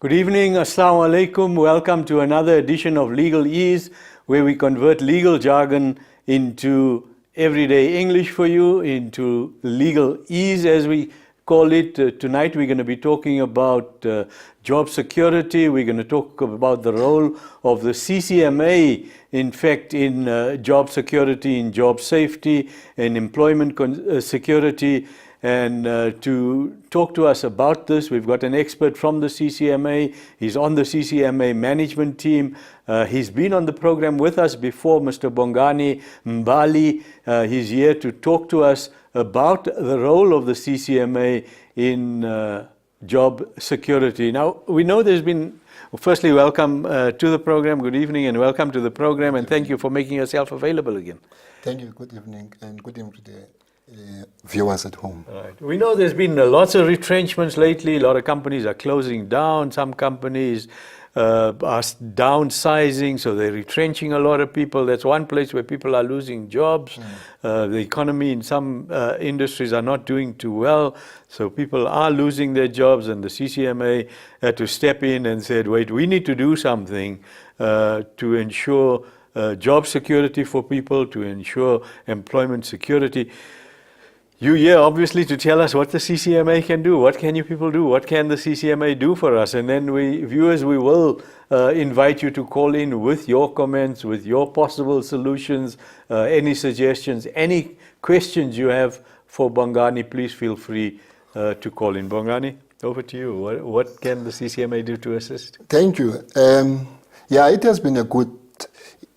Good evening, Assalamu alaikum. Welcome to another edition of Legal Ease, where we convert legal jargon into everyday English for you, into legal ease as we call it. Tonight we're going to be talking about job security. We're going to talk about the role of the CCMA, in fact, in job security, in job safety, in employment security. And to talk to us about this, we've got an expert from the CCMA. He's on the CCMA management team. He's been on the program with us before, Mr. Bongani Mbali. He's here to talk to us about the role of the CCMA in job security. Now, we know there's been, firstly, welcome to the program. Good evening and welcome to the program, and thank you for making yourself available again. Thank you. Good evening, and good evening to the viewers at home. Right. We know there's been lots of retrenchments lately. A lot of companies are closing down. Some companies are downsizing, so they're retrenching a lot of people. That's one place where people are losing jobs. The economy in some industries are not doing too well, so people are losing their jobs, and the CCMA had to step in and said, wait, we need to do something to ensure job security for people, to ensure employment security. You're here, obviously, to tell us what the CCMA can do. What can you people do? What can the CCMA do for us? And then viewers, we will invite you to call in with your comments, with your possible solutions, any suggestions, any questions you have for Bongani. Please feel free to call in. Bongani, over to you. What can the CCMA do to assist? Thank you. Yeah, it has been a good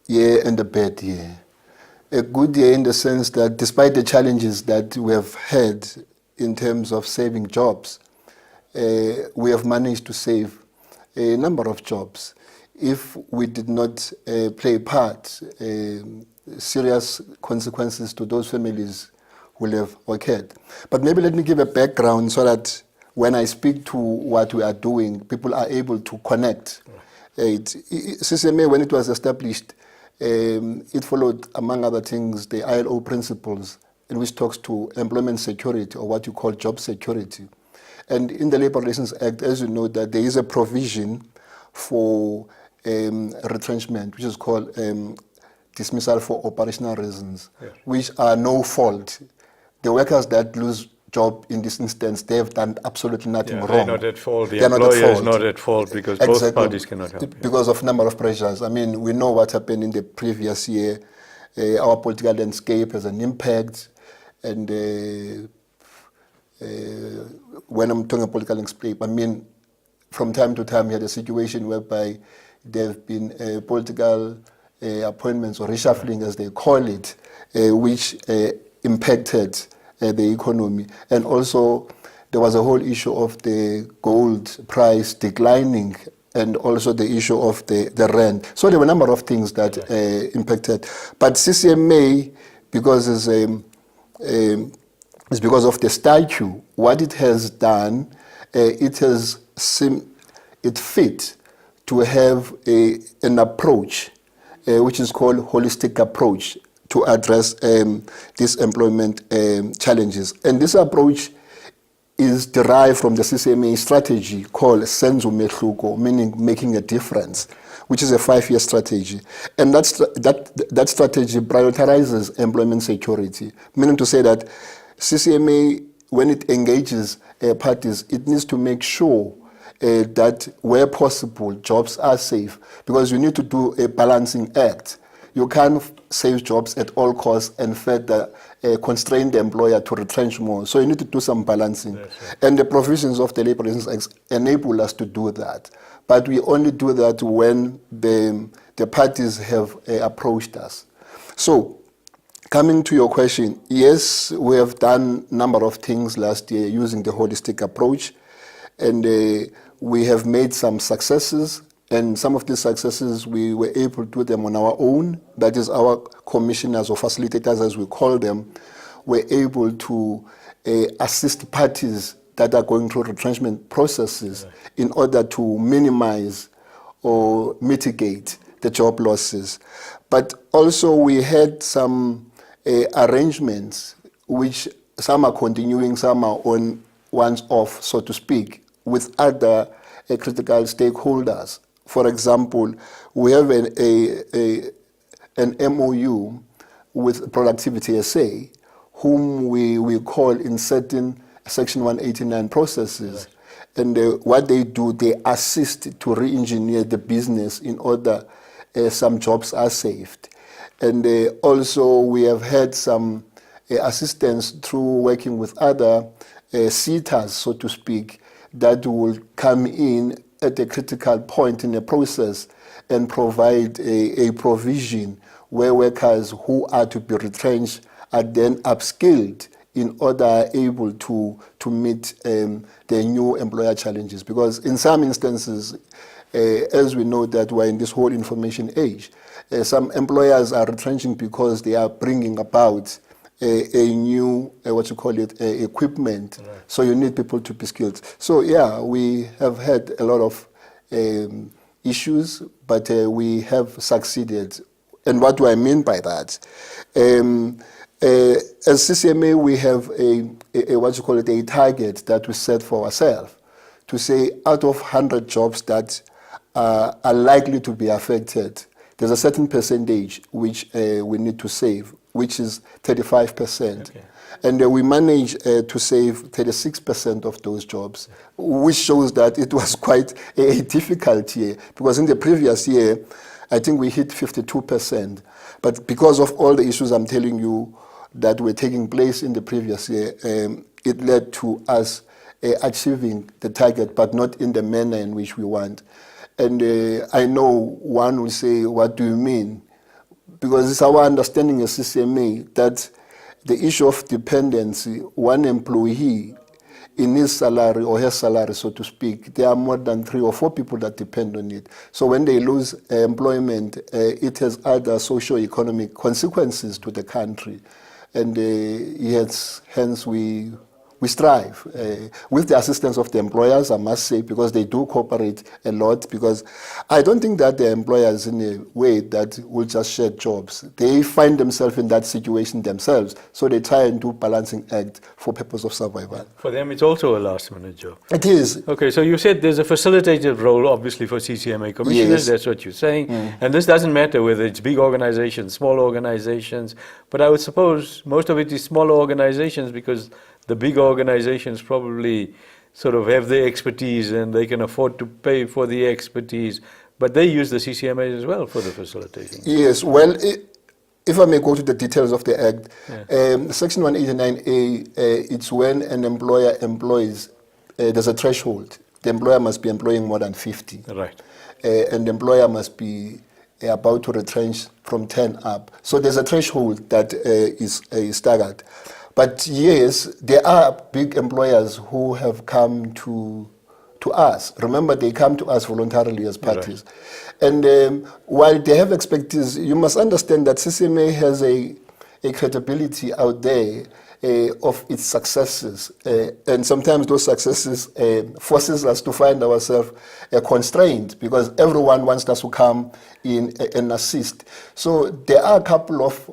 year and a bad year. A good year in the sense that despite the challenges that we have had in terms of saving jobs, we have managed to save a number of jobs. If we did not play a part, serious consequences to those families will have occurred. But maybe let me give a background so that when I speak to what we are doing, people are able to connect. CCMA, when it was established, it followed, among other things, the ILO principles, in which talks to employment security, or what you call job security. And in the Labour Relations Act, as you know, that there is a provision for retrenchment, which is called dismissal for operational reasons, which are no fault. The workers that lose job in this instance, they have done absolutely nothing wrong. They're not at fault. The employer is not at fault because both parties cannot help. Because of number of pressures. I mean, we know what happened in the previous year. Our political landscape has an impact. And when I'm talking political landscape, I mean, from time to time, we had a situation whereby there have been political appointments, or reshuffling as they call it, which impacted the economy. And also there was a whole issue of the gold price declining, and also the issue of the rent. So there were a number of things that impacted. But CCMA, because it's because of the statute, what it has done, it fit to have an approach which is called holistic approach to address these employment challenges. And this approach is derived from the CCMA strategy called Senzo Mehluko, meaning making a difference, which is a 5-year strategy. And that strategy prioritizes employment security, meaning to say that CCMA, when it engages parties, it needs to make sure that where possible, jobs are safe, because you need to do a balancing act. You can't save jobs at all costs and further constrain the employer to retrench more. So you need to do some balancing. Right. And the provisions of the Labour Relations Act enable us to do that. But we only do that when the parties have approached us. So, coming to your question, yes, we have done a number of things last year using the holistic approach. And we have made some successes. And some of these successes, we were able to do them on our own. That is, our commissioners or facilitators, as we call them, were able to assist parties that are going through retrenchment processes in order to minimize or mitigate the job losses. But also we had some arrangements, which some are continuing, some are on once off, so to speak, with other critical stakeholders. For example, we have an MOU with Productivity SA, whom we call in certain Section 189 processes. And what they do, they assist to re-engineer the business in order some jobs are saved. And also we have had some assistance through working with other sitters, so to speak, that will come in at a critical point in the process and provide a provision where workers who are to be retrenched are then upskilled in order able to meet the new employer challenges. Because in some instances, as we know that we're in this whole information age, some employers are retrenching because they are bringing about a new, equipment. Right. So you need people to be skilled. So yeah, we have had a lot of issues, but we have succeeded. And what do I mean by that? As CCMA, we have a target that we set for ourselves to say out of 100 jobs that are likely to be affected, there's a certain percentage which we need to save, which is 35%. Okay. And we managed to save 36% of those jobs, which shows that it was quite a difficult year, because in the previous year, I think we hit 52%. But because of all the issues I'm telling you that were taking place in the previous year, it led to us achieving the target, but not in the manner in which we want. And I know one will say, what do you mean? Because it's our understanding as CCMA that the issue of dependency, one employee in his salary or her salary, so to speak, there are more than 3 or 4 people that depend on it. So when they lose employment, it has other socio-economic consequences to the country. And hence we strive with the assistance of the employers, I must say, because they do cooperate a lot, because I don't think that the employers in a way that will just share jobs. They find themselves in that situation themselves, so they try and do balancing act for purpose of survival. For them, it's also a last-minute job. It is. Okay, so you said there's a facilitative role, obviously, for CCMA commissioners. Yes. That's what you're saying. And this doesn't matter whether it's big organizations, small organizations, but I would suppose most of it is smaller organizations, because the big organizations probably sort of have the expertise and they can afford to pay for the expertise, but they use the CCMA as well for the facilitation. Yes, well, if I may go to the details of the Act, Section 189A, it's when an employer employs, there's a threshold. The employer must be employing more than 50. Right. And the employer must be about to retrench from 10 up. So there's a threshold that is staggered. But yes, there are big employers who have come to us. Remember, they come to us voluntarily as parties. Right. And while they have expertise, you must understand that CCMA has a credibility out there of its successes. And sometimes those successes forces us to find ourselves constrained, because everyone wants us to come in and assist. So there are a couple of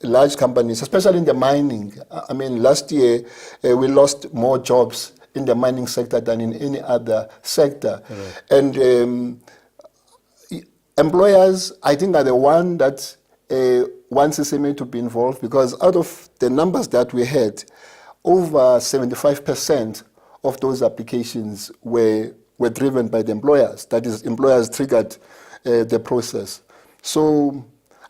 large companies, especially in the mining. I mean, last year we lost more jobs in the mining sector than in any other sector. Right. And employers, I think, are the one that want CCMA to be involved, because out of the numbers that we had, over 75% of those applications were driven by the employers. That is, employers triggered the process. So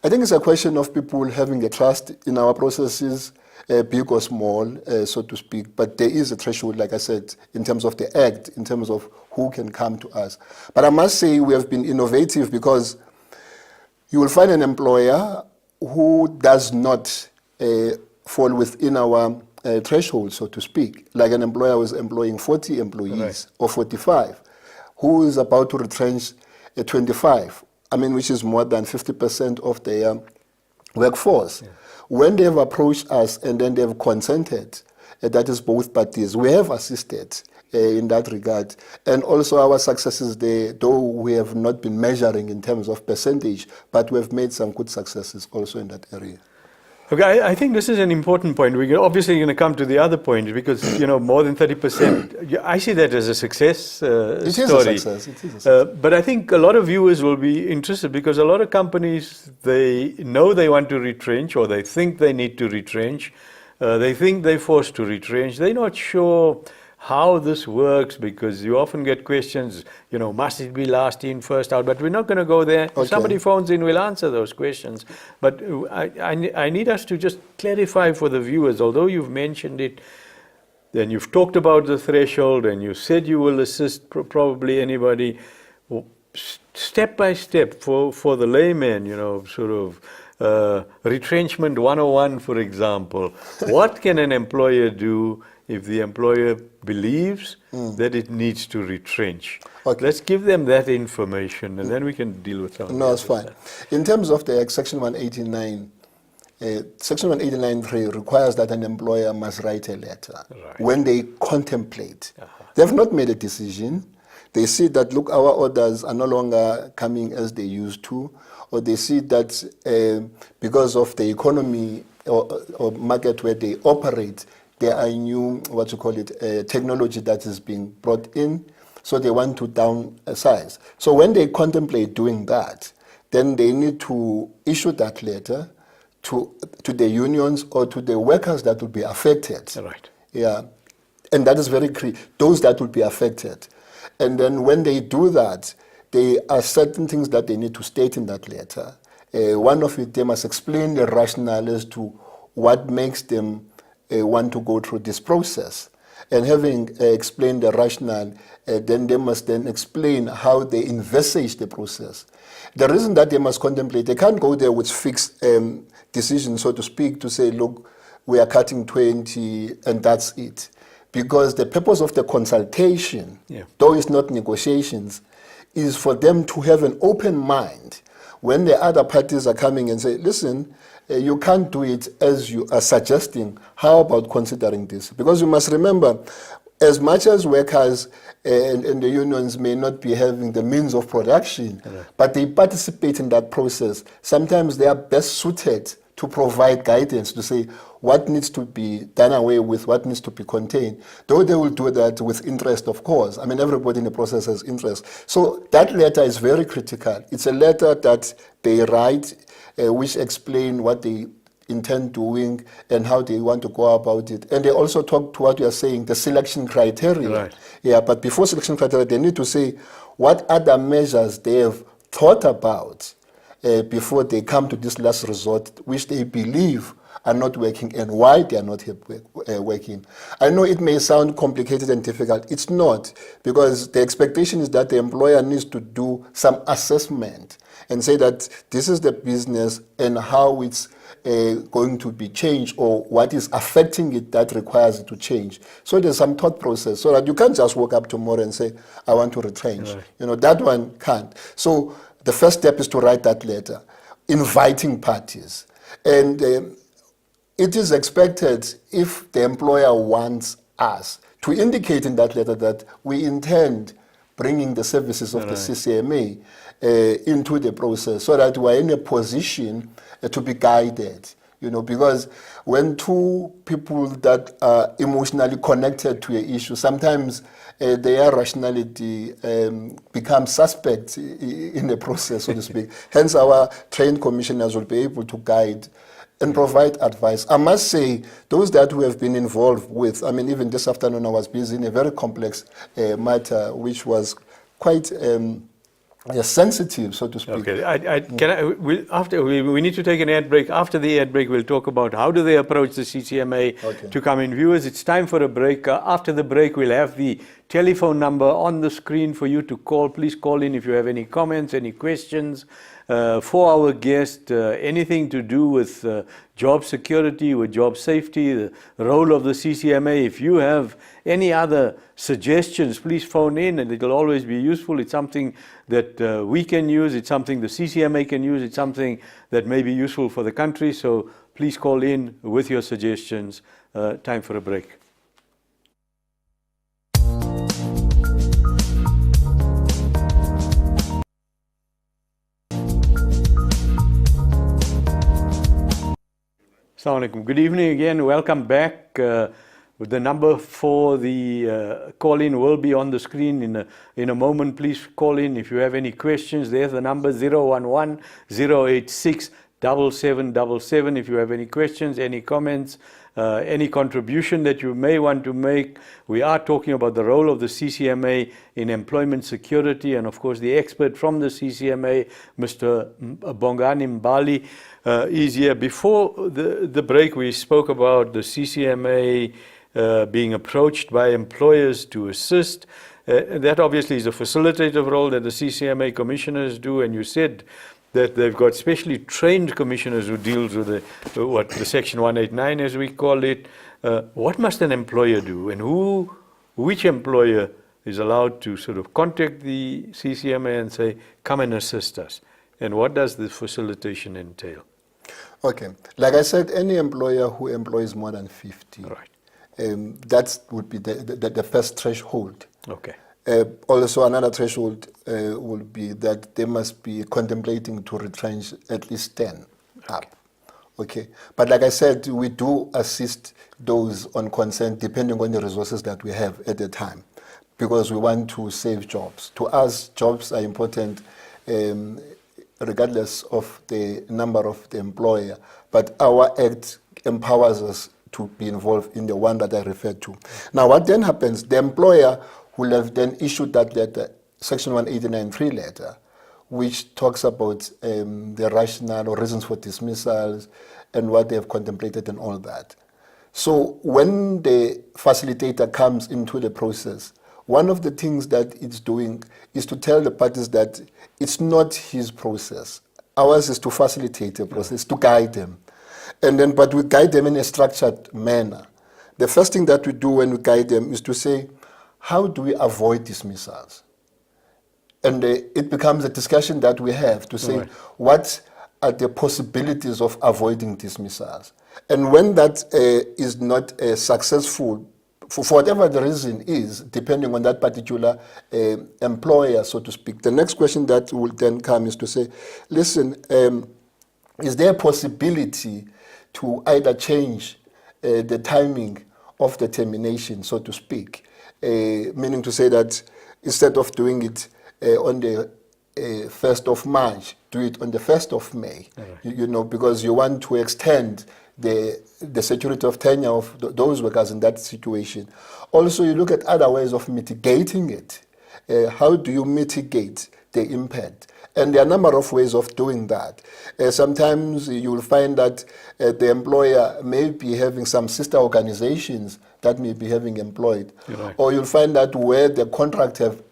I think it's a question of people having the trust in our processes, big or small, so to speak. But there is a threshold, like I said, in terms of the Act, in terms of who can come to us. But I must say we have been innovative, because you will find an employer who does not fall within our threshold, so to speak. Like an employer who is employing 40 employees, right, or 45, who is about to retrench 25. I mean, which is more than 50% of their workforce. Yeah. When they have approached us and then they have consented, that is both parties, we have assisted in that regard. And also our successes there, though we have not been measuring in terms of percentage, but we have made some good successes also in that area. Okay, I think this is an important point. We're obviously going to come to the other point because, more than 30%, I see that as a success story. It is a success. It is a success. But I think a lot of viewers will be interested because a lot of companies, they know they want to retrench or they think they need to retrench. They think they're forced to retrench. They're not sure how this works because you often get questions, must it be last in, first out? But we're not going to go there. Okay. If somebody phones in, we'll answer those questions. But I need us to just clarify for the viewers, although you've mentioned it, then you've talked about the threshold and you said you will assist probably anybody. Step by step for the layman, retrenchment 101, for example. What can an employer do if the employer believes that it needs to retrench? Okay. Let's give them that information and then we can deal with something. No, it's fine. In terms of the Section 189, Section 189.3 requires that an employer must write a letter when they contemplate. They've not made a decision. They see that, look, our orders are no longer coming as they used to, or they see that because of the economy or market where they operate, there are new, technology that is being brought in, so they want to downsize. So when they contemplate doing that, then they need to issue that letter to the unions or to the workers that will be affected. Right. Yeah, and that is very clear, those that will be affected. And then when they do that, there are certain things that they need to state in that letter. One of it, they must explain the rationale as to what makes them want to go through this process. And having explained the rationale, then they must then explain how they envisage the process. The reason that they must contemplate, they can't go there with fixed decisions, so to speak, to say, look, we are cutting 20 and that's it. Because the purpose of the consultation, though it's not negotiations, is for them to have an open mind when the other parties are coming and say, listen, you can't do it as you are suggesting. How about considering this? Because you must remember, as much as workers and the unions may not be having the means of production, but they participate in that process, sometimes they are best suited to provide guidance, to say what needs to be done away with, what needs to be contained. Though they will do that with interest, of course. I mean, everybody in the process has interest. So that letter is very critical. It's a letter that they write, which explain what they intend doing and how they want to go about it. And they also talk to what you are saying, the selection criteria. Right. Yeah, but before selection criteria, they need to say what other measures they have thought about before they come to this last resort, which they believe are not working and why they are not working. I know it may sound complicated and difficult. It's not, because the expectation is that the employer needs to do some assessment and say that this is the business and how it's going to be changed or what is affecting it that requires it to change. So there's some thought process so that you can't just walk up tomorrow and say, I want to retrench. Right. That one can't. So the first step is to write that letter, inviting parties. And it is expected, if the employer wants us, to indicate in that letter that we intend bringing the services of the CCMA into the process so that we're in a position to be guided. Because when two people that are emotionally connected to an issue, sometimes their rationality becomes suspect in the process, so to speak. Hence, our trained commissioners will be able to guide and provide advice. I must say, those that we have been involved with, I mean, even this afternoon I was busy in a very complex matter, which was quite sensitive, so to speak. Okay, we need to take an ad break. After the ad break, we'll talk about how do they approach the CCMA to come in. Viewers, it's time for a break. After the break, we'll have the telephone number on the screen for you to call. Please call in if you have any comments, any questions for our guest, anything to do with job security, with job safety, the role of the CCMA. If you have any other suggestions, please phone in and it will always be useful. It's something that we can use, it's something the CCMA can use, it's something that may be useful for the country. So please call in with your suggestions. Time for a break. Assalamu alaikum. Good evening again. Welcome back. The number for the call-in will be on the screen in a moment. Please call in if you have any questions. There's the number 011-086-7777. If you have any questions, any comments, any contribution that you may want to make. We are talking about the role of the CCMA in employment security, and of course the expert from the CCMA, Mr. Bongani Mbali, is here. Before the break, we spoke about the CCMA being approached by employers to assist. That obviously is a facilitative role that the CCMA commissioners do, and you said that they've got specially trained commissioners who deals with the Section 189, as we call it. What must an employer do, and which employer is allowed to sort of contact the CCMA and say, come and assist us? And what does the facilitation entail? Okay, like I said, any employer who employs more than 50, Right. That would be the first threshold. Okay. Also, another threshold would be that they must be contemplating to retrench at least 10 up. Okay, but like I said, we do assist those on consent depending on the resources that we have at the time, because we want to save jobs. To us, jobs are important regardless of the number of the employer, but our act empowers us to be involved in the one that I referred to. Now, what then happens, the employer will have then issued that letter, Section 189.3 letter, which talks about the rationale or reasons for dismissals and what they have contemplated and all that. So when the facilitator comes into the process, one of the things that it's doing is to tell the parties that it's not his process. Ours is to facilitate the process, to guide them. And then, but we guide them in a structured manner. The first thing that we do when we guide them is to say, how do we avoid dismissals? And it becomes a discussion that we have to say, what are the possibilities of avoiding dismissals? And when that is not successful, for whatever the reason is, depending on that particular employer, so to speak, the next question that will then come is to say, listen, is there a possibility to either change the timing of the termination, so to speak? Meaning to say that instead of doing it on the 1st of March, do it on the 1st of May, you know, because you want to extend the security of tenure of those workers in that situation. Also, you look at other ways of mitigating it. How do you mitigate the impact? And there are a number of ways of doing that. Sometimes you will find that the employer may be having some sister organizations that may be having employed. Right. Or you'll find that where the contract have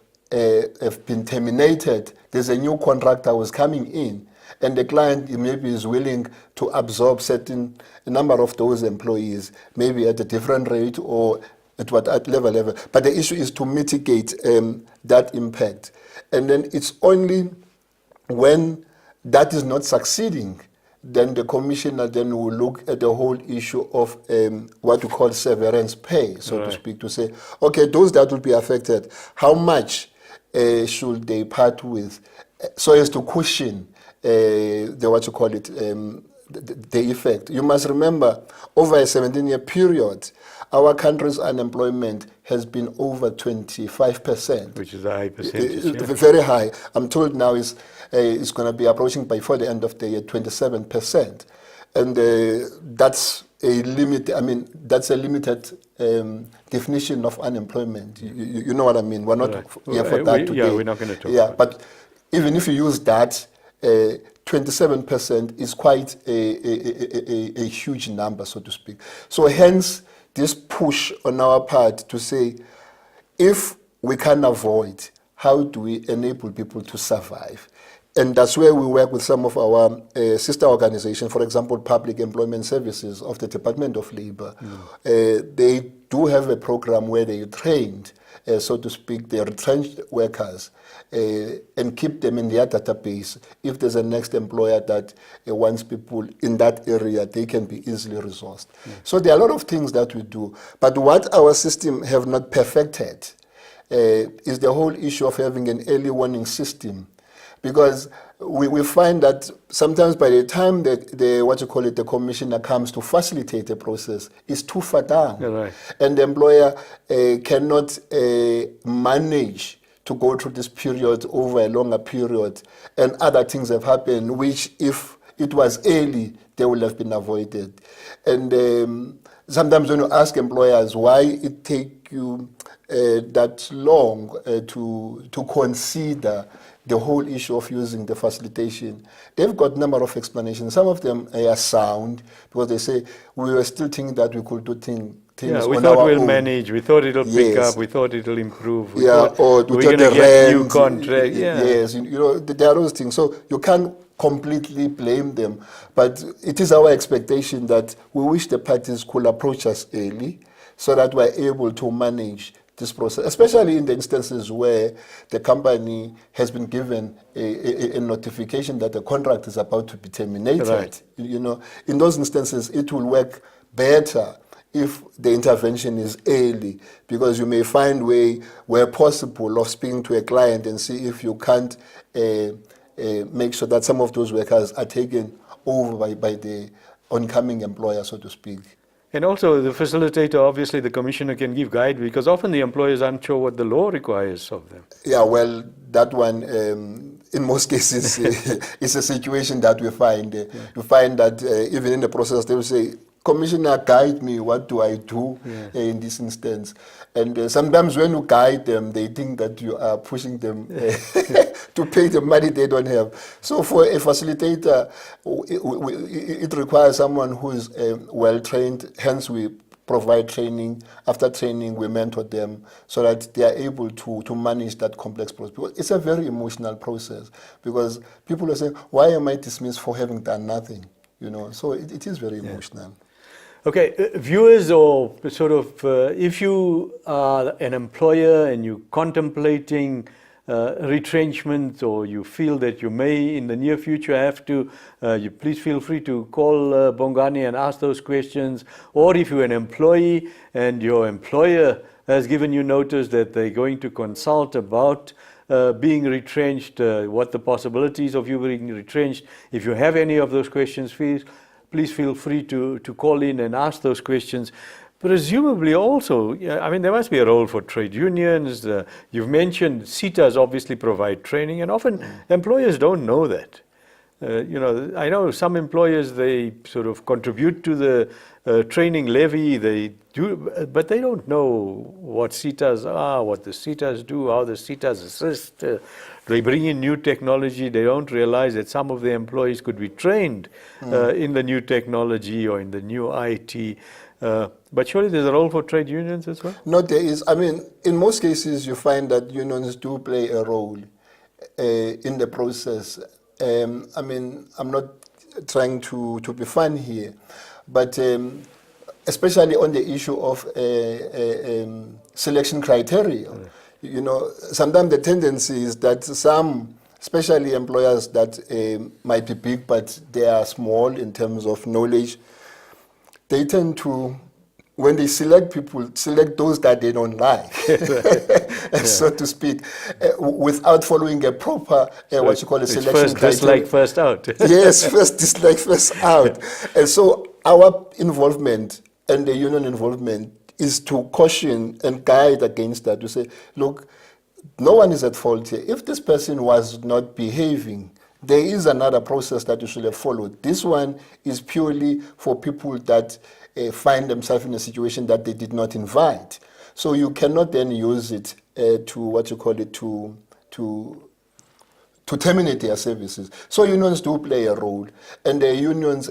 been terminated, there's a new contractor who is coming in, and the client maybe is willing to absorb a number of those employees, maybe at a different rate or at what level. But the issue is to mitigate that impact. And then it's only when that is not succeeding, then the commissioner then will look at the whole issue of what we call severance pay, so to speak, to say, okay, those that will be affected, how much should they part with, so as to cushion the effect. You must remember, over a 17-year period, our country's unemployment has been over 25%. Which is a high percentage. Very high. I'm told now it's going to be approaching before the end of the year 27%. And that's a limit. I mean, that's a limited definition of unemployment. You know what I mean? We're not here for that today. Yeah, we're not going to talk about it. But even if you use that, 27% is quite a huge number, so to speak. So hence, this push on our part to say, if we can avoid, how do we enable people to survive? And that's where we work with some of our sister organizations, for example, Public Employment Services of the Department of Labor. They do have a program where they trained, so to speak, their retrenched workers and keep them in their database. If there's a next employer that wants people in that area, they can be easily resourced. So there are a lot of things that we do. But what our system have not perfected is the whole issue of having an early warning system. because we find that sometimes by the time the commissioner comes to facilitate the process, it's too far down. Right. And the employer cannot manage to go through this period over a longer period, and other things have happened which, if it was early, they would have been avoided. And sometimes when you ask employers why it take you that long to consider the whole issue of using the facilitation, they've got a number of explanations. Some of them are sound, because they say we were still thinking that we could do things Yeah, we on thought our we'll own. manage, we thought it'll pick Yes. up, we thought it'll improve. Yeah, or we're we going thought to the get new rent, contract. Yeah. Yes, you know, there are those things. So you can't completely blame them, but it is our expectation that we wish the parties could approach us early so that we're able to manage this process, especially in the instances where the company has been given a notification that the contract is about to be terminated. Right. You know, in those instances, it will work better if the intervention is early, because you may find where possible of speaking to a client and see if you can't make sure that some of those workers are taken over by the oncoming employer, so to speak. And also the facilitator, obviously the commissioner can give guide, because often the employers aren't sure what the law requires of them. Yeah, well, that one, in most cases, is a situation that we find. You find that even in the process, they will say, Commissioner, guide me, what do I do in this instance? And sometimes when you guide them, they think that you are pushing them to pay the money they don't have. So for a facilitator, it requires someone who is well-trained, hence we provide training. After training, we mentor them so that they are able to manage that complex process. Because it's a very emotional process, because people are saying, why am I dismissed for having done nothing? You know, so it is very emotional. Okay, viewers, or sort of, if you are an employer and you're contemplating retrenchment, or you feel that you may in the near future have to, you please feel free to call Bongani and ask those questions. Or if you're an employee and your employer has given you notice that they're going to consult about being retrenched, what the possibilities of you being retrenched, if you have any of those questions, please feel free to call in and ask those questions. Presumably also, I mean, there must be a role for trade unions. You've mentioned CETAs obviously provide training, and often employers don't know that. You know, I know some employers, they sort of contribute to the training levy, they do, but they don't know what CETAs are, what the CETAs do, how the CETAs assist. They bring in new technology. They don't realize that some of the employees could be trained in the new technology or in the new IT. But surely there's a role for trade unions as well? No, there is. I mean, in most cases, you find that unions do play a role in the process. I mean, I'm not trying to be fun here, but especially on the issue of selection criteria. You know, sometimes the tendency is that some, especially employers that might be big but they are small in terms of knowledge, they tend to, when they select people, select those that they don't like, so to speak, without following a proper, what you call a selection first criteria. dislike, first out. Yes, first dislike, first out. And so our involvement and the union involvement is to caution and guide against that, to say, look, no one is at fault here. If this person was not behaving, there is another process that you should have followed. This one is purely for people that find themselves in a situation that they did not invite. So you cannot then use it to, what you call it, to terminate their services. So unions do play a role. And the unions,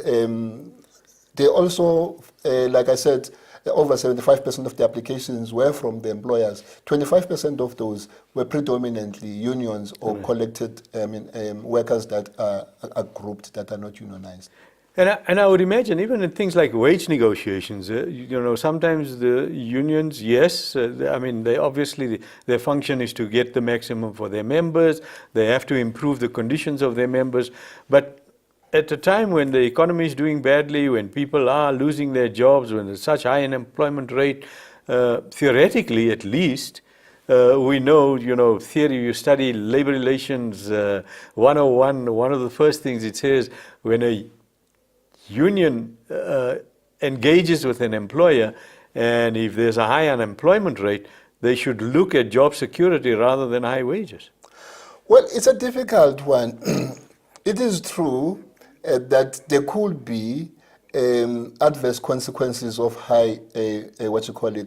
they also, like I said, over 75% of the applications were from the employers. 25% of those were predominantly unions or collected workers that are grouped, that are not unionized. And I would imagine even in things like wage negotiations, you know, sometimes the unions, yes, I mean, they obviously, their function is to get the maximum for their members. They have to improve the conditions of their members. But at a time when the economy is doing badly, when people are losing their jobs, when there's such high unemployment rate, theoretically at least, we know, theory, you study labor relations 101, one of the first things it says, when a union engages with an employer, and if there's a high unemployment rate, they should look at job security rather than high wages. Well, it's a difficult one. It is true that there could be adverse consequences of high,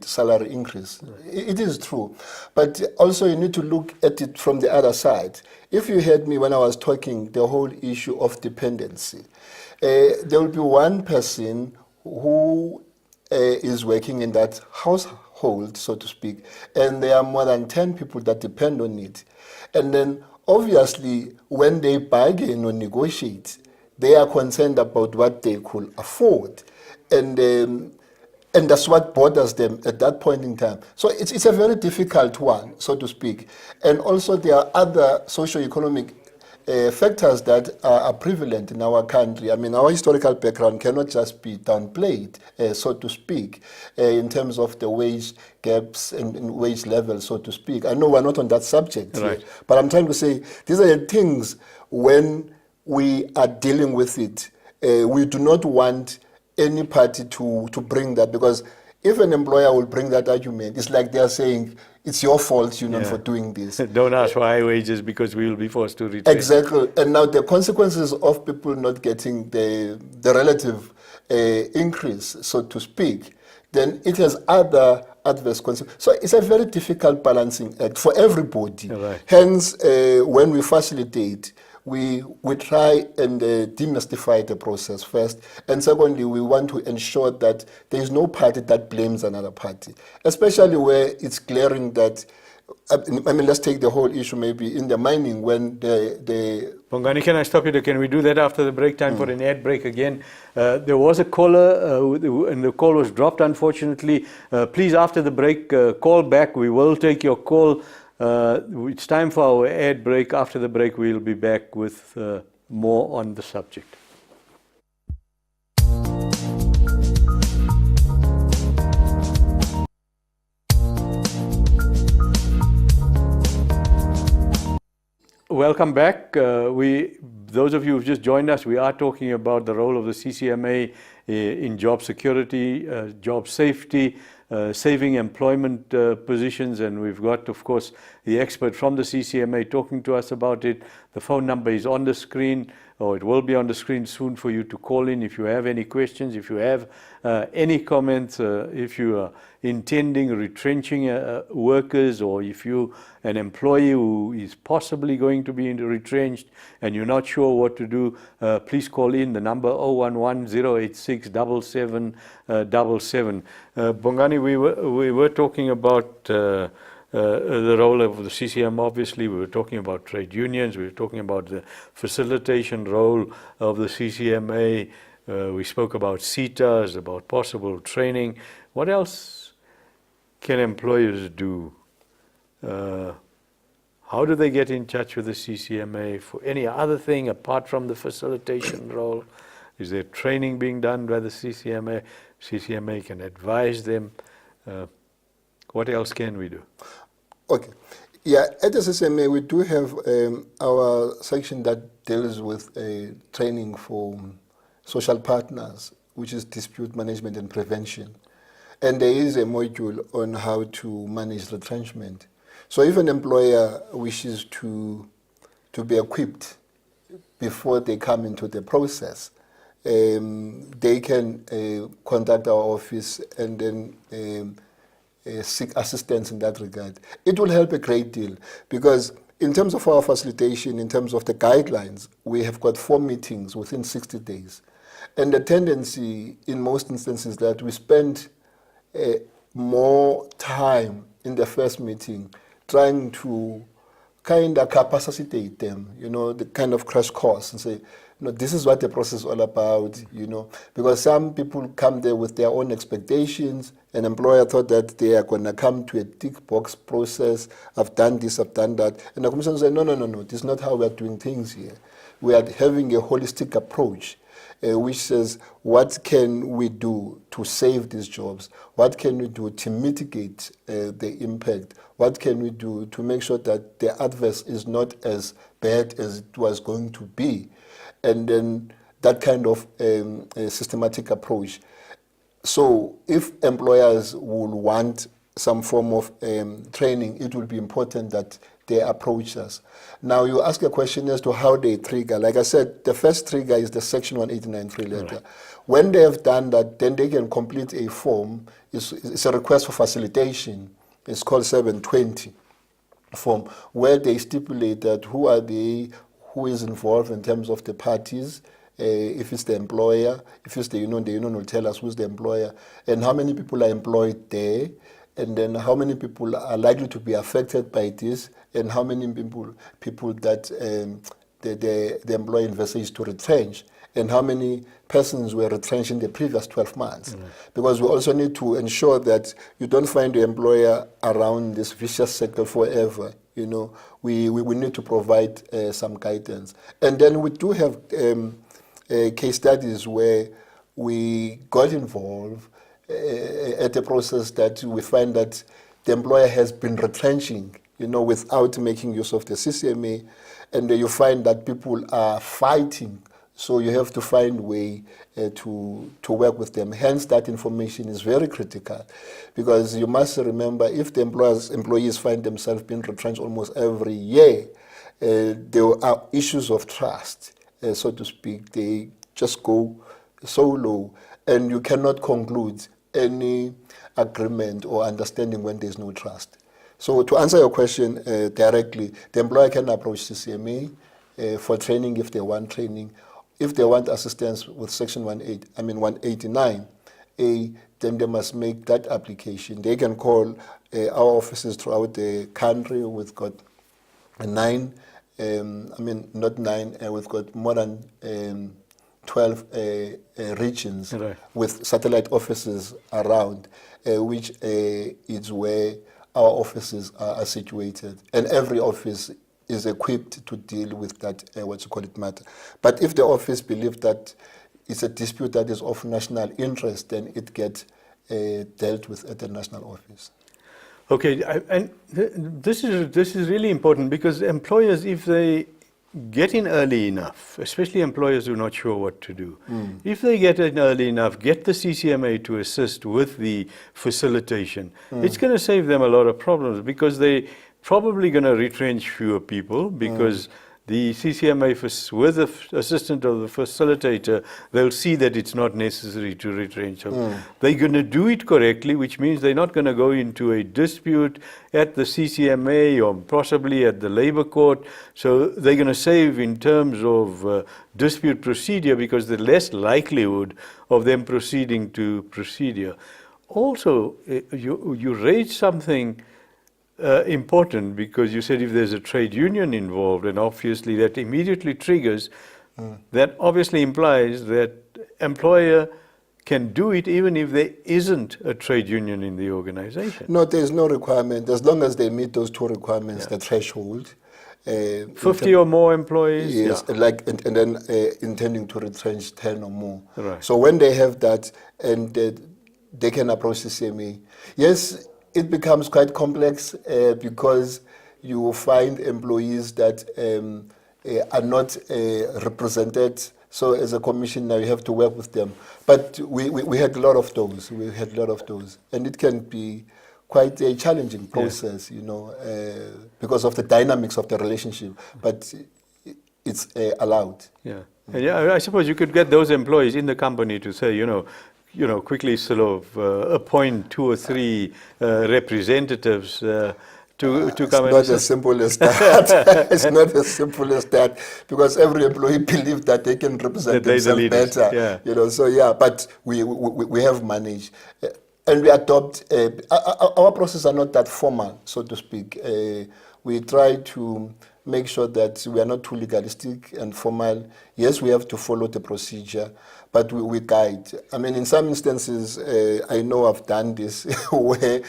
salary increase. It is true. But also you need to look at it from the other side. If you heard me when I was talking the whole issue of dependency, there will be one person who is working in that household, so to speak, and there are more than 10 people that depend on it. And then obviously when they bargain or negotiate, they are concerned about what they could afford. And that's what bothers them at that point in time. So it's a very difficult one, so to speak. And also there are other socio-economic factors that are prevalent in our country. I mean, our historical background cannot just be downplayed, so to speak, in terms of the wage gaps and wage levels, so to speak. I know we're not on that subject right here, but I'm trying to say these are the things when we are dealing with it. We do not want any party to bring that, because if an employer will bring that argument, it's like they're saying, it's your fault, for doing this. Don't ask for high wages because we will be forced to retrain. Exactly. And now the consequences of people not getting the relative increase, so to speak, then it has other adverse consequences. So it's a very difficult balancing act for everybody. Right. Hence, when we facilitate, we try and demystify the process first. And secondly, we want to ensure that there is no party that blames another party, especially where it's glaring that, let's take the whole issue maybe in the mining when the Bongani, can I stop you there? Can we do that after the break? Time for an ad break again. There was a caller and the call was dropped, unfortunately. Please, after the break, call back. We will take your call. It's time for our ad break. After the break, we'll be back with more on the subject. Welcome back. Those of you who've just joined us, we are talking about the role of the CCMA in job security, job safety, saving employment positions, and we've got, of course, the expert from the CCMA talking to us about it. The phone number is on the screen, or it will be on the screen soon for you to call in if you have any questions, if you have any comments, if you are intending retrenching workers, or if you an employee who is possibly going to be retrenched and you're not sure what to do, please call in the number 011-086-7777. Bongani, we were talking about the role of the CCM, obviously. We were talking about trade unions. We were talking about the facilitation role of the CCMA. We spoke about CETAs, about possible training. What else can employers do? How do they get in touch with the CCMA for any other thing apart from the facilitation role? Is there training being done by the CCMA? CCMA can advise them. What else can we do? Okay. Yeah, at the CCMA, we do have our section that deals with training for social partners, which is dispute management and prevention. And there is a module on how to manage retrenchment. So if an employer wishes to be equipped before they come into the process, they can contact our office and then seek assistance in that regard. It will help a great deal because in terms of our facilitation, in terms of the guidelines, we have got 4 meetings within 60 days. And the tendency in most instances that we spend more time in the first meeting trying to kind of capacitate them, the kind of crash course and say, this is what the process is all about, because some people come there with their own expectations. An employer thought that they are going to come to a tick box process. I've done this, I've done that. And the commission said, no, this is not how we are doing things here. We are having a holistic approach. which says, what can we do to save these jobs? What can we do to mitigate the impact? What can we do to make sure that the adverse is not as bad as it was going to be? And then that kind of a systematic approach. So if employers will want some form of training, it will be important that they approach us. Now you ask a question as to how they trigger. Like I said, the first trigger is the Section 189.3 letter. Right. When they have done that, then they can complete a form. It's a request for facilitation. It's called 720 form, where they stipulate that who are they, who is involved in terms of the parties. If it's the employer, if it's the union will tell us who's the employer, and how many people are employed there, and then how many people are likely to be affected by this, and how many people that the employer envisages to retrench, and how many persons were retrenched in the previous 12 months. Mm-hmm. Because we also need to ensure that you don't find the employer around this vicious circle forever. You know, we need to provide some guidance. And then we do have case studies where we got involved at a process that we find that the employer has been retrenching, without making use of the CCMA, and you find that people are fighting. So you have to find a way to work with them. Hence, that information is very critical, because you must remember, if the employees find themselves being retrenched almost every year, there are issues of trust, so to speak. They just go so low, and you cannot conclude any agreement or understanding when there's no trust. So to answer your question directly, the employer can approach CCMA for training if they want training. If they want assistance with Section 189A, then they must make that application. They can call our offices throughout the country. We've got we've got more than 12 regions, right, with satellite offices around, which is where our offices are situated. And every office is equipped to deal with that, matter. But if the office believes that it's a dispute that is of national interest, then it gets dealt with at the national office. Okay, and this is really important, because employers, if they get in early enough, especially employers who are not sure what to do, if they get in early enough, get the CCMA to assist with the facilitation, it's going to save them a lot of problems, because they probably going to retrench fewer people, because the CCMA, with the assistant of the facilitator, they'll see that it's not necessary to retrench them. They're going to do it correctly, which means they're not going to go into a dispute at the CCMA or possibly at the labor court. So they're going to save in terms of dispute procedure, because there's less likelihood of them proceeding to procedure. Also, you raised something important, because you said if there's a trade union involved, and obviously that immediately triggers, that obviously implies that employer can do it even if there isn't a trade union in the organization. No, there's no requirement, as long as they meet those two requirements, the threshold. 50 or more employees? Yes, and then intending to retrench 10 or more. Right. So when they have that, and they can approach the CMA. Yes, it becomes quite complex because you will find employees that are not represented. So as a commission now, you have to work with them. But we had a lot of those. And it can be quite a challenging process, because of the dynamics of the relationship. But it's allowed. Yeah. And I suppose you could get those employees in the company to say, quickly sort of appoint 2 or 3 representatives to come. It's not as simple as that. It's not as simple as that, because every employee believes that they can represent themselves better. Yeah. So but we have managed, and we adopt. Our processes are not that formal, so to speak. We try to make sure that we are not too legalistic and formal. Yes, we have to follow the procedure, but we guide. In some instances, I know I've done this, where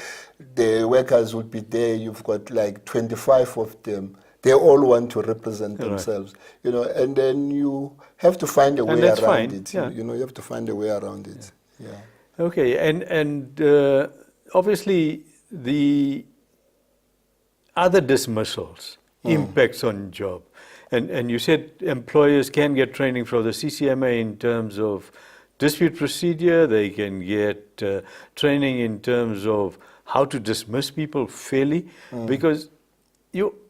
the workers will be there, you've got like 25 of them. they all want to represent themselves, you know, and then you have to find a way that's around fine, it. yeah. You know, you have to find a way around it. Yeah. Okay, and obviously the other dismissals impacts on job. And you said employers can get training from the CCMA in terms of dispute procedure, they can get training in terms of how to dismiss people fairly, because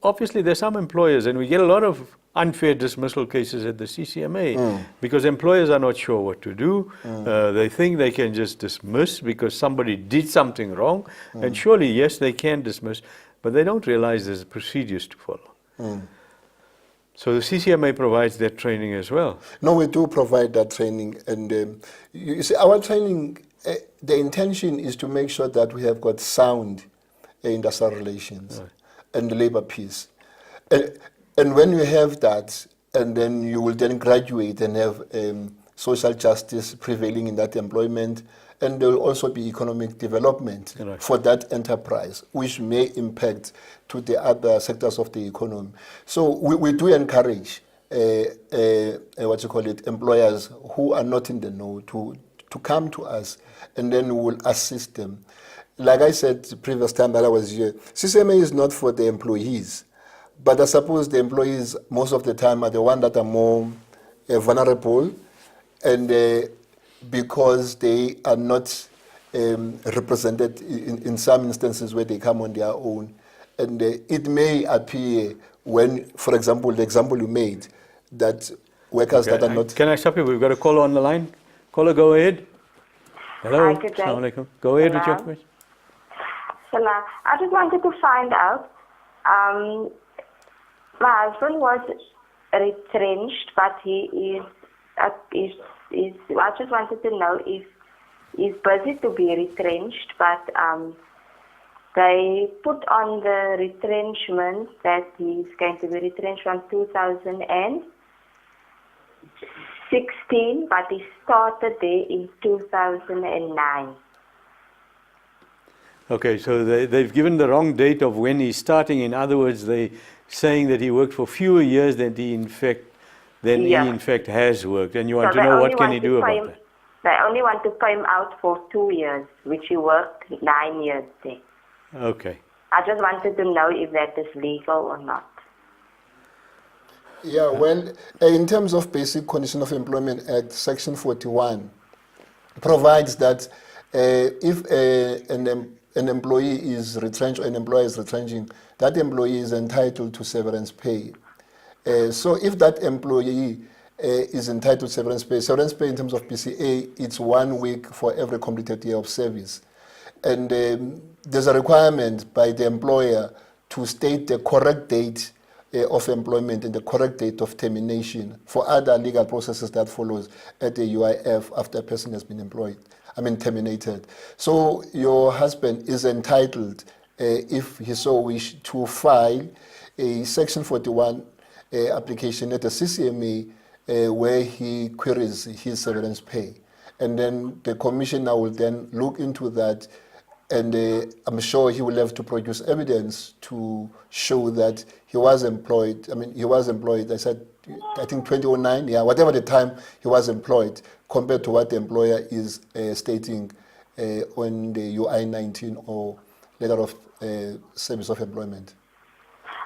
obviously there's some employers, and we get a lot of unfair dismissal cases at the CCMA because employers are not sure what to do. They think they can just dismiss because somebody did something wrong, and surely, yes, they can dismiss, but they don't realize there's procedures to follow. So the CCMA provides that training as well. No, we do provide that training, and you see, our training, the intention is to make sure that we have got sound industrial relations and labor peace. And when you have that, and then you will then graduate and have social justice prevailing in that employment, and there will also be economic development for that enterprise, which may impact to the other sectors of the economy. So we do encourage employers who are not in the know to come to us, and then we will assist them. Like I said the previous time that I was here, CCMA is not for the employees, but I suppose the employees most of the time are the ones that are more vulnerable, and because they are not represented in some instances where they come on their own. And it may appear when, for example, the example you made, that workers that are not... Can I stop you? We've got a caller on the line. Caller, go ahead. Hello. Hi, good day. Assalamu alaikum. Go ahead with your Salam. question. Salam. I just wanted to find out, my husband was retrenched, but he is I just wanted to know if he's busy to be retrenched, but they put on the retrenchment that he's going to be retrenched from 2016, but he started there in 2009. Okay, so they've given the wrong date of when he's starting. In other words, they're saying that he worked for fewer years than he in fact has worked, and you want to know what can he do about that. They only want to pay him out for 2 years, which he worked 9 years there. Okay. I just wanted to know if that is legal or not. Yeah, well, in terms of Basic Condition of Employment Act, Section 41 provides that if an employee is retrenched or an employer is retrenching, that employee is entitled to severance pay. So if that employee is entitled to severance pay in terms of PCA, it's 1 week for every completed year of service. And there's a requirement by the employer to state the correct date of employment and the correct date of termination for other legal processes that follows at the UIF after a person has been terminated. So your husband is entitled, if he so wish, to file a Section 41 application at the CCMA where he queries his severance pay. And then the commissioner will then look into that, and I'm sure he will have to produce evidence to show that he was employed. I said, I think 2009, whatever the time he was employed, compared to what the employer is stating on the UI-19 or letter of service of employment.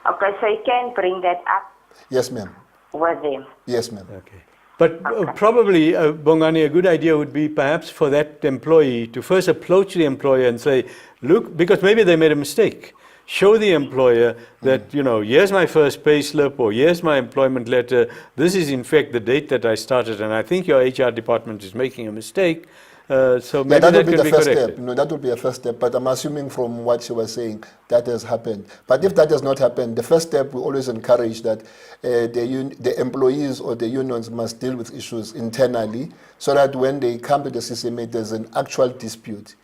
Okay, so you can bring that up. Yes, ma'am. With them. Yes, ma'am. Okay. But probably, Bongani, a good idea would be perhaps for that employee to first approach the employer and say, look, because maybe they made a mistake. Show the employer that, here's my first pay slip, or here's my employment letter. This is in fact the date that I started, and I think your HR department is making a mistake. So maybe that that would be could the be first corrected. step. That would be a first step. But I'm assuming from what she was saying, that has happened. But if that has not happened, the first step, we always encourage that the employees or the unions must deal with issues internally, so that when they come to the CCMA, there's an actual dispute.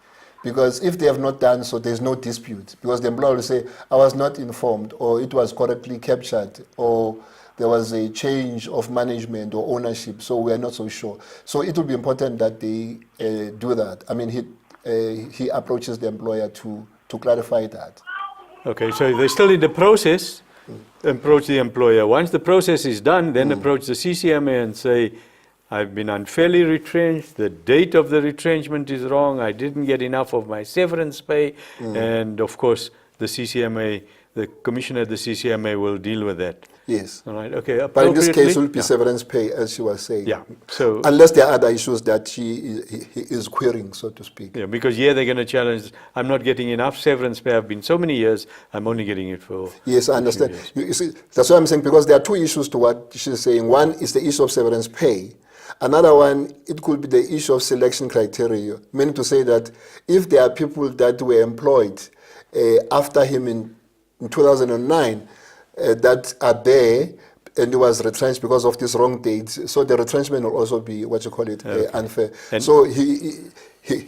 Because if they have not done so, there's no dispute. Because the employer will say, I was not informed, or it was correctly captured, or there was a change of management or ownership, so we are not so sure. So it will be important that they do that. He approaches the employer to clarify that. Okay, so they're still in the process, approach the employer. Once the process is done, then approach the CCMA and say, I've been unfairly retrenched, the date of the retrenchment is wrong, I didn't get enough of my severance pay, and of course the CCMA, the commissioner at the CCMA will deal with that. Yes. All right, okay. But in this case, it will be Yeah. severance pay, as you were saying. Yeah, so, Unless there are other issues that he is querying, so to speak. yeah, because here they're going to challenge, I'm not getting enough severance pay, I've been so many years, I'm only getting it for Yes, I understand. You see, that's what I'm saying, because there are two issues to what she's saying. One is the issue of severance pay. Another one, it could be the issue of selection criteria, meaning to say that if there are people that were employed after him in 2009 that are there and he was retrenched because of this wrong date, so the retrenchment will also be, what you call it, unfair. And so he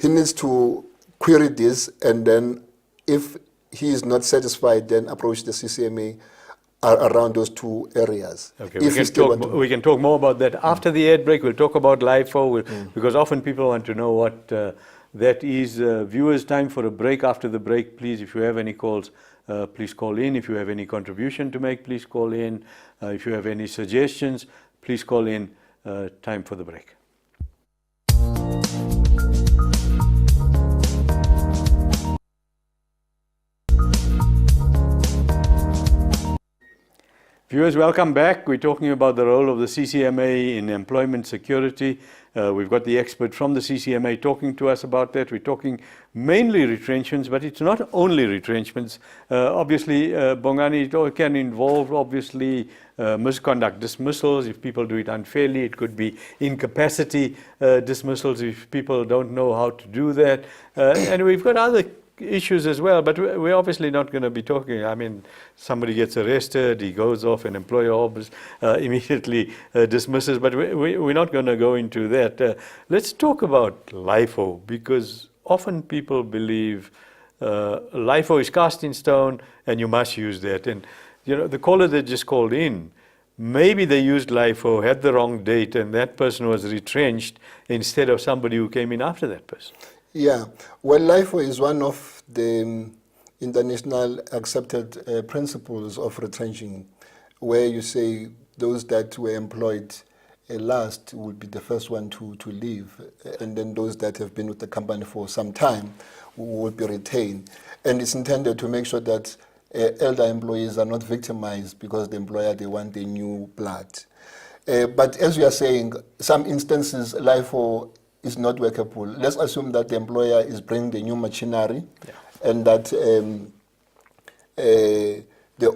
needs to query this, and then if he is not satisfied, then approach the CCMA around those two areas. Okay, If we can talk more about that after the ad break. We'll talk about LIFO, because often people want to know what that is. Viewers, time for a break. After the break, please, if you have any calls, please call in. If you have any contribution to make, please call in. If you have any suggestions, please call in. Time for the break. Viewers, welcome back. We're talking about the role of the CCMA in employment security. We've got the expert from the CCMA talking to us about that. We're talking mainly retrenchments, but it's not only retrenchments. Obviously, Bongani, it can involve, obviously, misconduct dismissals. If people do it unfairly, it could be incapacity dismissals if people don't know how to do that. And we've got other issues as well, but we're obviously not going to be talking. I mean, somebody gets arrested, he goes off, an employer immediately dismisses, but we're not going to go into that. Let's talk about LIFO, because often people believe LIFO is cast in stone and you must use that. And you know, the caller that just called in, maybe they used LIFO, had the wrong date, and that person was retrenched instead of somebody who came in after that person. Yeah, well, LIFO is one of the international accepted principles of retrenching, where you say those that were employed last will be the first one to leave, and then those that have been with the company for some time will be retained. And it's intended to make sure that elder employees are not victimized because the employer, they want a new blood. But as we are saying, some instances, LIFO is not workable. Let's assume that the employer is bringing the new machinery, and that the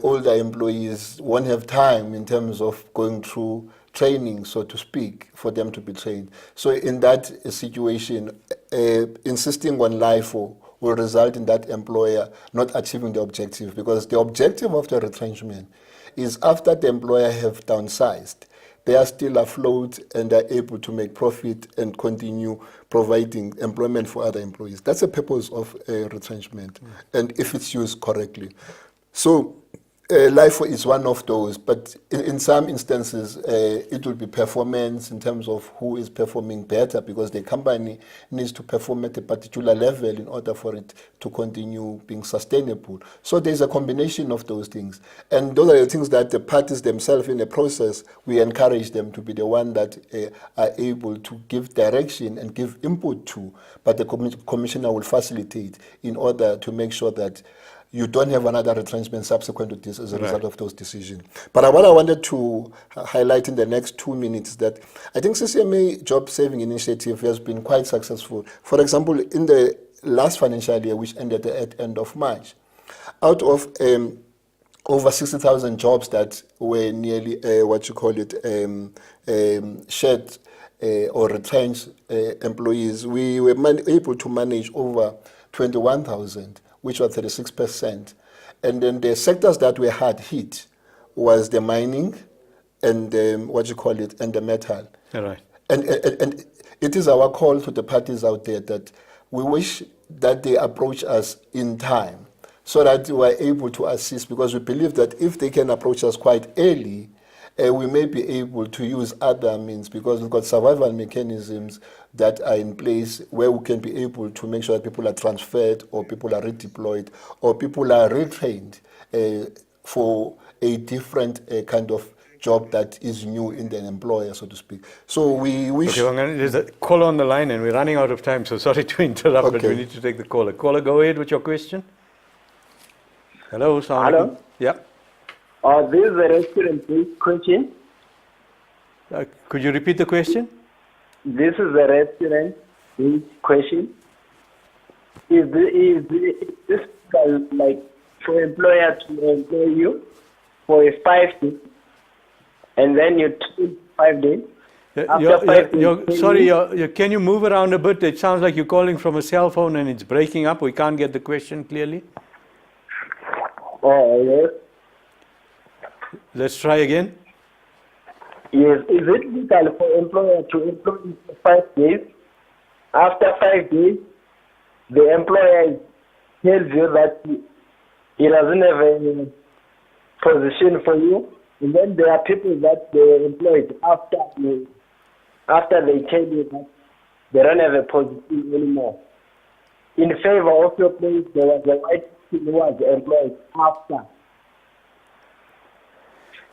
older employees won't have time in terms of going through training, so to speak, for them to be trained. So in that situation, insisting on LIFO will result in that employer not achieving the objective, because the objective of the retrenchment is after the employer have downsized, they are still afloat and are able to make profit and continue providing employment for other employees. That's the purpose of retrenchment, and if it's used correctly. So LIFO is one of those, but in some instances, it will be performance in terms of who is performing better, because the company needs to perform at a particular level in order for it to continue being sustainable. So there's a combination of those things. And those are the things that the parties themselves in the process, we encourage them to be the one that are able to give direction and give input to, but the commissioner will facilitate in order to make sure that you don't have another retrenchment subsequent to this as a result of those decisions. But what I wanted to highlight in the next 2 minutes is that I think CCMA job saving initiative has been quite successful. For example, in the last financial year, which ended at the end of March, out of over 60,000 jobs that were nearly, shed or retrenched employees, we were able to manage over 21,000. Which was 36%. And then the sectors that were hard hit was the mining and and the metal. All right. And it is our call to the parties out there that we wish that they approach us in time so that we are able to assist, because we believe that if they can approach us quite early, we may be able to use other means, because we've got survival mechanisms that are in place where we can be able to make sure that people are transferred or people are redeployed or people are retrained for a different kind of job that is new in the employer, so to speak. So we wish... Okay, Bongani, there's a caller on the line and we're running out of time, so sorry to interrupt, but we Okay. need to take the caller. Caller, go ahead with your question. Hello, Assalamu alaikum. Hello? Yeah. This is a restaurant-based question. Could you repeat the question? This is a restaurant-based question. Is this like for employer to employ you for 5 days, and then you take 5 days? Sorry, can you move around a bit? It sounds like you're calling from a cell phone and it's breaking up. We can't get the question clearly. Oh, yes. Let's try again. Yes. Is it legal for employer to employ you for 5 days? After 5 days, the employer tells you that he doesn't have a position for you, and then there are people that they employed after they tell you that they don't have a position anymore. In favor of your place, there was a white person who was employed after.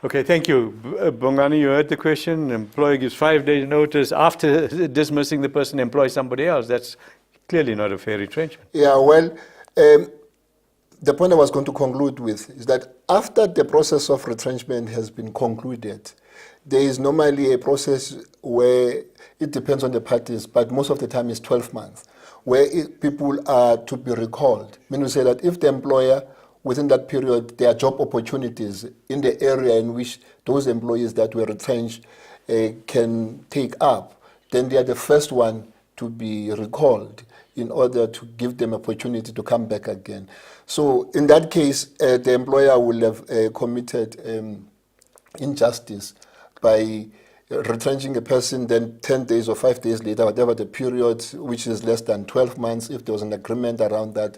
Okay, thank you. Bongani, you heard the question. Employer gives 5 days notice. After dismissing the person, employ somebody else. That's clearly not a fair retrenchment. Yeah, well, the point I was going to conclude with is that after the process of retrenchment has been concluded, there is normally a process where it depends on the parties, but most of the time it's 12 months, where people are to be recalled. Meaning to say that if the employer, within that period, there are job opportunities in the area in which those employees that were retrenched can take up, then they are the first one to be recalled in order to give them opportunity to come back again. So in that case, the employer will have committed injustice by retrenching a person, then 10 days or 5 days later, whatever the period, which is less than 12 months, if there was an agreement around that,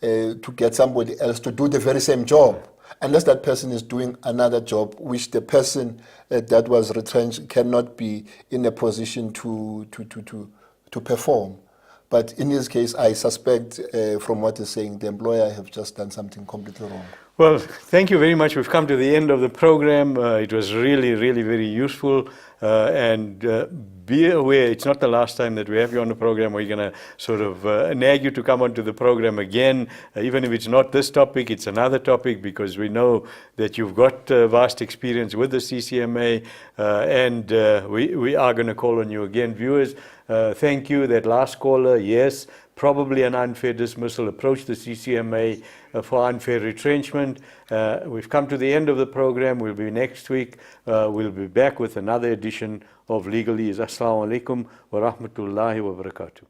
to get somebody else to do the very same job, unless that person is doing another job which the person that was retrenched cannot be in a position to perform. But in this case, I suspect from what he's saying, the employer have just done something completely wrong. Well, thank you very much. We've come to the end of the program. It was really, really very useful. And be aware, it's not the last time that we have you on the program. We're going to sort of nag you to come onto the program again. Even if it's not this topic, it's another topic, because we know that you've got vast experience with the CCMA. And we are going to call on you again. Viewers, thank you. That last caller, yes, probably an unfair dismissal, approach the CCMA for unfair retrenchment. We've come to the end of the program. We'll be next week. We'll be back with another edition of Legalese. Assalamu alaikum wa rahmatullahi wa barakatuh.